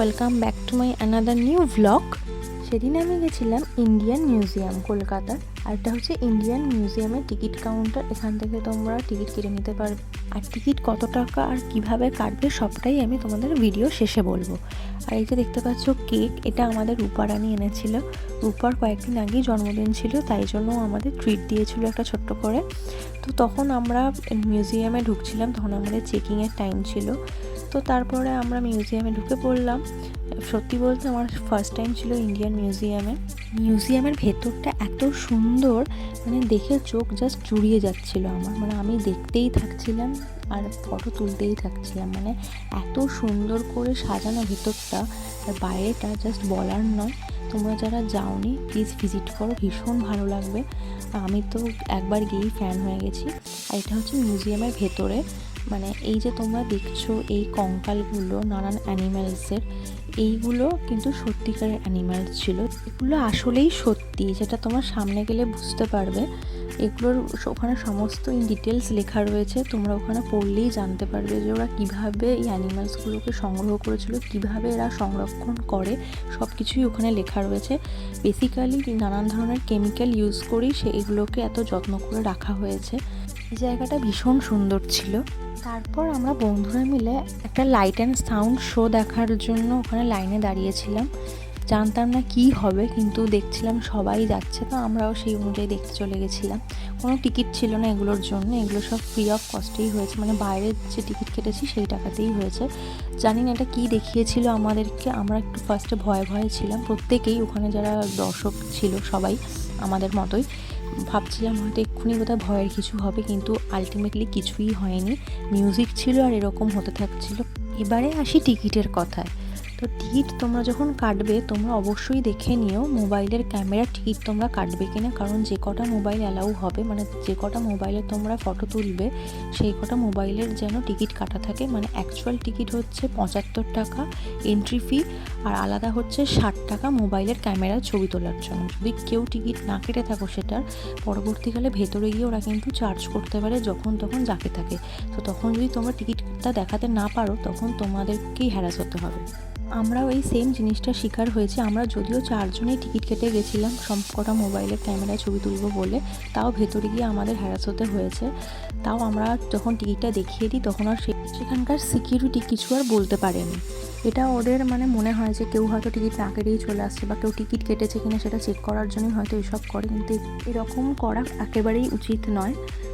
Welcome back to my another new vlog. সেদিন আমি গেছিলাম ইন্ডিয়ান মিউজিয়াম কলকাতার, আর এটা হচ্ছে ইন্ডিয়ান মিউজিয়ামের টিকিট কাউন্টার। এখান থেকে তোমরা টিকিট কেটে নিতে পারবে, আর টিকিট কত টাকা আর কিভাবে কাটবে সবটাই আমি তোমাদের ভিডিও শেষে বলবো। আর এই যে দেখতে পাচ্ছ কেক, এটা আমাদের রূপারানী এনেছিল। রূপার কয়েকদিন আগেই জন্মদিন ছিল, তাই জন্য আমাদের ট্রিট দিয়েছিল একটা ছোট্ট করে। তো তখন আমরা মিউজিয়ামে ঢুকছিলাম, তখন আমাদের চেকিংয়ের টাইম ছিল। তো তারপরে আমরা মিউজিয়ামে ঢুকে পড়লাম। সত্যি বলতে আমার ফার্স্ট টাইম ছিল ইন্ডিয়ান মিউজিয়ামে। মিউজিয়ামের ভেতরটা এত সুন্দর, মানে দেখে চোখ জাস্ট জুড়িয়ে যাচ্ছিল আমার, মানে আমি দেখতেই থাকছিলাম আর ফটো তুলতেই থাকছিলাম। মানে এত সুন্দর করে সাজানো ভেতরটা, আর বাইরেটা জাস্ট বলার নয়। তোমরা যারা যাওনি প্লিজ ভিজিট করো, ভীষণ ভালো লাগবে। আমি তো একবার গিয়েই ফ্যান হয়ে গেছি। আর এটা হচ্ছে মিউজিয়ামের ভেতরে, মানে এই যে তোমরা দেখছো এই কঙ্কালগুলো নানান অ্যানিম্যালসের, এইগুলো কিন্তু সত্যিকারের অ্যানিম্যালস ছিল। এগুলো আসলেই সত্যি, যেটা তোমার সামনে গেলে বুঝতে পারবে। এগুলোর ওখানে সমস্ত ইন ডিটেলস লেখা রয়েছে, তোমরা ওখানে পড়লেই জানতে পারবে যে ওরা কীভাবে এই অ্যানিম্যালসগুলোকে সংগ্রহ করেছিল, কীভাবে এরা সংরক্ষণ করে, সব কিছুই ওখানে লেখা রয়েছে। বেসিক্যালি নানান ধরনের কেমিক্যাল ইউজ করেই এগুলোকে এত যত্ন করে রাখা হয়েছে। এই জায়গাটা ভীষণ সুন্দর ছিল। তারপর আমরা বন্ধুরা মিলে একটা লাইট অ্যান্ড সাউন্ড শো দেখার জন্য ওখানে লাইনে দাঁড়িয়েছিলাম। জানতাম না কি হবে, কিন্তু দেখছিলাম সবাই যাচ্ছে, তো আমরাও সেই অনুযায়ী দেখতে চলে গেছিলাম। কোনো টিকিট ছিল না এগুলোর জন্য, এগুলো সব ফ্রি অফ কস্টেই হয়েছে, মানে বাইরের যে টিকিট কেটেছি সেই টাকাতেই হয়েছে। জানি না এটা কী দেখিয়েছিল আমাদেরকে, আমরা একটু ফার্স্টে ভয়ে ভয়ে ছিলাম প্রত্যেকেই, ওখানে যারা দর্শক ছিল সবাই আমাদের মতোই। ভাবছিলাম হয়তো এক্ষুনি বোধহয় ভয়ের কিছু হবে, কিন্তু আলটিমেটলি কিছুই হয়নি। মিউজিক ছিল আর এরকম হতে থাকছিল। এবারে আসি টিকিটের কথায়। তো টিকিট তোমরা যখন কাটবে তোমরা অবশ্যই দেখে নিও মোবাইলের ক্যামেরার টিকিট তোমরা কাটবে কিনা, কারণ যে কটা মোবাইল অ্যালাউ হবে, মানে যে কটা মোবাইলে তোমরা ফটো তুলবে সেই কটা মোবাইলের যেন টিকিট কাটা থাকে। মানে অ্যাকচুয়াল টিকিট হচ্ছে 75 টাকা এন্ট্রি ফি, আর আলাদা হচ্ছে 60 টাকা মোবাইলের ক্যামেরার ছবি তোলার জন্য। যদি কেউ টিকিট না কেটে থাকো সেটার পরবর্তীকালে ভেতরে গিয়ে ওরা কিন্তু চার্জ করতে পারে যখন তখন যাকে থাকে। তো তখন যদি তোমরা টিকিটটা দেখাতে না পারো তখন তোমাদেরকেই হ্যারাস হতে হবে। আমরাও এই সেম জিনিসটা শিকার হয়েছে। আমরা যদিও 4 জনেই টিকিট কেটে গেছিলাম সব কটা মোবাইলের ক্যামেরায় ছবি তুলবো বলে, তাও ভেতরে গিয়ে আমাদের হ্যারাস হতে হয়েছে। তাও আমরা যখন টিকিটটা দেখিয়ে দিই তখন আর সেখানকার সিকিউরিটি কিছু আর বলতে পারেনি। এটা ওদের মানে মনে হয় যে কেউ হয়তো টিকিট না কেটেই চলে আসছে, বা কেউ টিকিট কেটেছে কিনা সেটা চেক করার জন্যই হয়তো এসব করে, কিন্তু এরকম করা একেবারেই উচিত নয়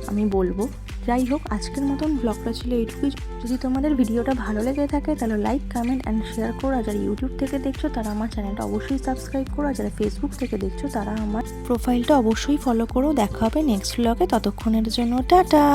আমি বলবো। যাই হোক, আজকের মতন ব্লগটা ছিল এইটুকুই। যদি তোমাদের ভিডিওটা ভালো লেগে থাকে তাহলে লাইক, কমেন্ট অ্যান্ড শেয়ার করো। আর যারা ইউটিউব থেকে দেখছো তারা আমার চ্যানেলটা অবশ্যই সাবস্ক্রাইব করো, আর যারা ফেসবুক থেকে দেখছো তারা আমার প্রোফাইলটা অবশ্যই ফলো করো। দেখা হবে নেক্সট ব্লগে, ততক্ষণের জন্য টাটা।